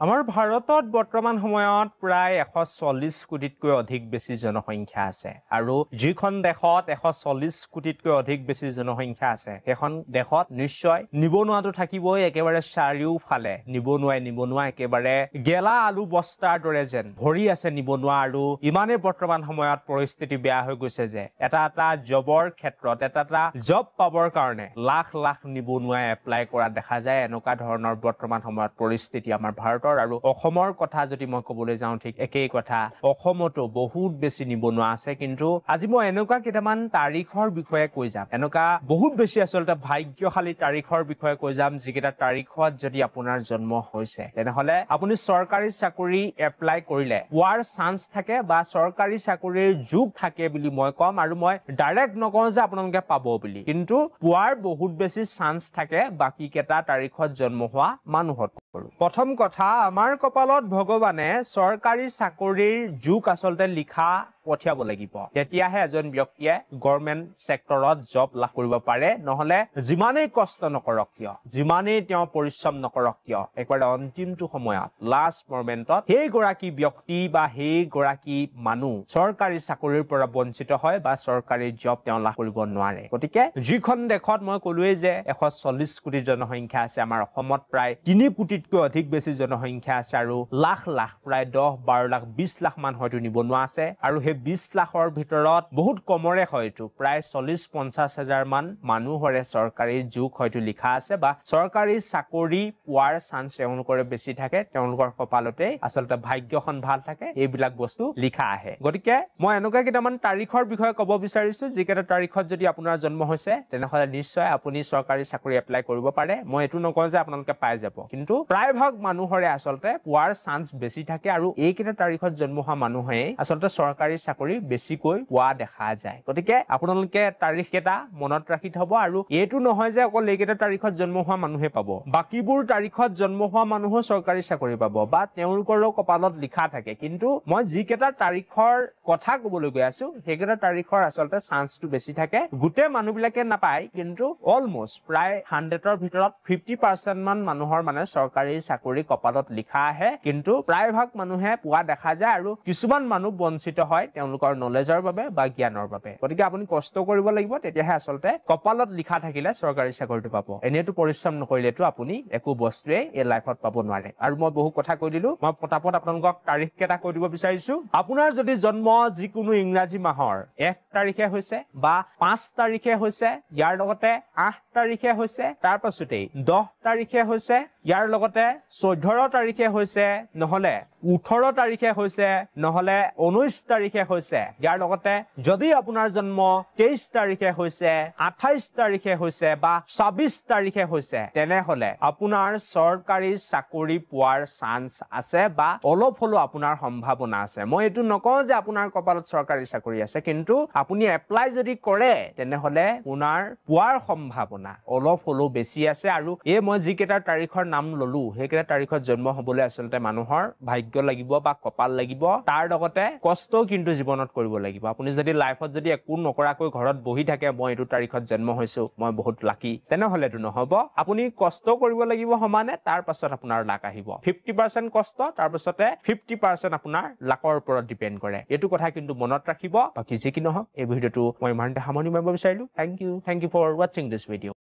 আমাৰ ভাৰতত বৰ্তমান সময়ত প্ৰায় 140 কোটিতকৈ অধিক বেছি জনসংখ্যা আছে আৰু যিখন দেশত 140 কোটিতকৈ অধিক বেছি জনসংখ্যা আছে সেইখন দেশত নিশ্চয় নিবনুৱাটো থাকিবই একেবাৰে চাৰিওফালে নিবনুৱা একেবাৰে গেলা আলু বস্তাৰ দৰে যেন ভৰি আছে নিবনুৱা আৰু ইমানে বৰ্তমান সময়ত পৰিস্থিতি বেয়া হৈ গৈছে যে এটা জবৰ ক্ষেত্ৰত এটা জব পাবৰ কাৰণে লাখ লাখ নিবনুৱাই এপ্লাই কৰা দেখা যায় এনেকুৱা ধৰণৰ বৰ্তমান সময়ত পৰিস্থিতি আমাৰ ভাৰতৰ আৰু অসমৰ কথা যদি মই ক'বলৈ যাওঁ ঠিক একেই কথা অসমতো বহুত বেছি নিবনুৱা আছে কিন্তু আজি মই এনেকুৱা কেইটামান তাৰিখৰ বিষয়ে কৈ যাম এনেকুৱা বহুত বেছি আচলতে ভাগ্যশালী তাৰিখৰ বিষয়ে কৈ যাম যিকেইটা তাৰিখত যদি আপোনাৰ জন্ম হৈছে তেনেহলে আপুনি চৰকাৰী চাকৰি এপ্লাই কৰিলে পোৱাৰ চান্স থাকে বা চৰকাৰী চাকৰিৰ যোগ থাকে বুলি মই কম আৰু মই ডাইৰেক্ট নকওঁ যে আপোনালোকে পাব বুলি কিন্তু পোৱাৰ বহুত বেছি চান্স থাকে বাকি কেইটা তাৰিখত জন্ম হোৱা মানুহত প্ৰথম কথা আমাৰ কপালত ভগৱানে চৰকাৰী চাকৰিৰ যোগ আচলতে লিখা পঠিয়াব লাগিব তেতিয়াহে এজন ব্যক্তিয়ে গভৰ্ণমেণ্ট সেক্টৰত জব লাভ কৰিব পাৰে নহলে যিমানেই কষ্ট নকৰক কিয় যিমানেই তেওঁ পৰিশ্ৰম নকৰক কিয় একবাৰে অন্তিমটো সময়ত লাষ্ট মোমেন্টত সেই গৰাকী ব্যক্তি বা সেই গৰাকী মানুহ চৰকাৰী চাকৰিৰ পৰা বঞ্চিত হয় বা চৰকাৰী জব তেওঁ লাভ কৰিব নোৱাৰে গতিকে যিখন দেশত মই ক'লোৱেই যে 140 কোটি জনসংখ্যা আছে আমাৰ অসমত প্ৰায় 3 কোটিতকৈ অধিক বেছি জনসংখ্যা আছে আৰু লাখ লাখ প্ৰায় 10-12 লাখ 20 লাখ মান হয়তো নিবনুৱা আছে আৰু সেই 20 লাখৰ ভিতৰত বহুত কমৰে হয়তো প্ৰায় 40-50 হাজাৰ মান মানুহৰে চৰকাৰী যোগ হয়তো লিখা আছে বা চৰকাৰী চাকৰি পোৱাৰ চান্স তেওঁলোকৰ বেছি থাকে তেওঁলোকৰ কপালতে আচলতে ভাগ্যখন ভাল থাকে এইবিলাক বস্তু লিখা আহে গতিকে মই এনেকুৱা কেইটামান তাৰিখৰ বিষয়ে ক'ব বিচাৰিছো যিকেইটা তাৰিখত যদি আপোনাৰ জন্ম হৈছে তেনেহলে নিশ্চয় আপুনি চৰকাৰী চাকৰি এপ্লাই কৰিব পাৰে মই এটো নকওঁ যে আপোনালোকে পাই যাব কিন্তু প্ৰায়ভাগ মানুহৰে আচলতে পোৱাৰ চান্স বেছি থাকে আৰু এইকেইটা তাৰিখত জন্ম হোৱা মানুহে আচলতে চৰকাৰী চাকৰি বেছিকৈ পোৱা দেখা যায় গতিকে আপোনালোকে তাৰিখ কেইটা মনত ৰাখি থব আৰু এইটো নহয় যে অকল এইকেইটা তাৰিখত জন্ম হোৱা মানুহে পাব বাকিবোৰ তাৰিখত জন্ম হোৱা মানুহো চৰকাৰী চাকৰি পাব বা তেওঁলোকৰো কপালত লিখা থাকে কিন্তু মই যিকেইটা তাৰিখৰ কথা ক'বলৈ গৈ আছো সেইকেইটা তাৰিখৰ আচলতে চান্সটো বেছি থাকে গোটেই মানুহবিলাকে নাপায় কিন্তু অলমোষ্ট প্ৰায় 100ৰ ভিতৰত 50% মান মানুহৰ মানে চৰকাৰী চাকৰি কপালত লিখা আহে কিন্তু প্ৰায়ভাগ মানুহে পোৱা দেখা যায় আৰু কিছুমান মানুহ বঞ্চিত হয় তেওঁলোকৰ নলেজৰ বাবে বা জ্ঞানৰ বাবে গতিকে আপুনি কষ্ট কৰিব লাগিব তেতিয়াহে আচলতে কপালত লিখা থাকিলে চৰকাৰী চাকৰিটো পাব এনেটো পৰিশ্ৰম নকৰিলেতো আপুনি একো বস্তুৱে এই লাইফত পাব নোৱাৰে আৰু মই বহু কথা কৈ দিলো মই পটাপট আপোনালোকক তাৰিখ কেইটা কৈ দিব বিচাৰিছো আপোনাৰ যদি জন্ম যিকোনো ইংৰাজী মাহৰ 1 তাৰিখে হৈছে বা 5 তাৰিখে হৈছে ইয়াৰ লগতে 8 তাৰিখে হৈছে তাৰ পাছতেই 10 তাৰিখে হৈছে ইয়াৰ লগতে 14 তাৰিখে হৈছে নহলে 18 তাৰিখে হৈছে নহলে 19 তাৰিখে হৈছে ইয়াৰ লগতে যদি আপোনাৰ জন্ম 23 তাৰিখে হৈছে 28 তাৰিখে হৈছে বা 26 তাৰিখে হৈছে তেনেহলে আপোনাৰ চৰকাৰী চাকৰি পোৱাৰ চান্স আছে বা অলপ হলো আপোনাৰ সম্ভাৱনা আছে মই এটো নকওঁ যে আপোনাৰ কপালত চৰকাৰী চাকৰি আছে কিন্তু আপুনি এপ্লাই যদি কৰে তেনেহলে আপোনাৰ পোৱাৰ সম্ভাৱনা অলপ হলো বেছি আছে আৰু এই মই যিকেইটা তাৰিখৰ নাম ললো সেইকেইটা তাৰিখত জন্ম হবলৈ আচলতে মানুহৰ ভাগ্য লাগিব বা কপাল লাগিব তাৰ লগতে কষ্ট কিন্তু জীৱনত কৰিব লাগিব আপুনি যদি লাইফত যদি একো নকৰাকৈ ঘৰত বহি থাকে মই এইটো তাৰিখত জন্ম হৈছো মই বহুত লাকি তেনেহলেটো নহব আপুনি কষ্ট কৰিব লাগিব সমানে তাৰ পাছত আপোনাৰ লাক আহিব 50% কষ্ট তাৰ পাছতে 50% আপোনাৰ লাকৰ ওপৰত ডিপেন্ড কৰে এইটো কথা কিন্তু মনত ৰাখিব বাকি যি কি নহওক এই ভিডিওটো মই ইমানতে সামৰণি মাৰিব বিচাৰিলো thank you for watching this video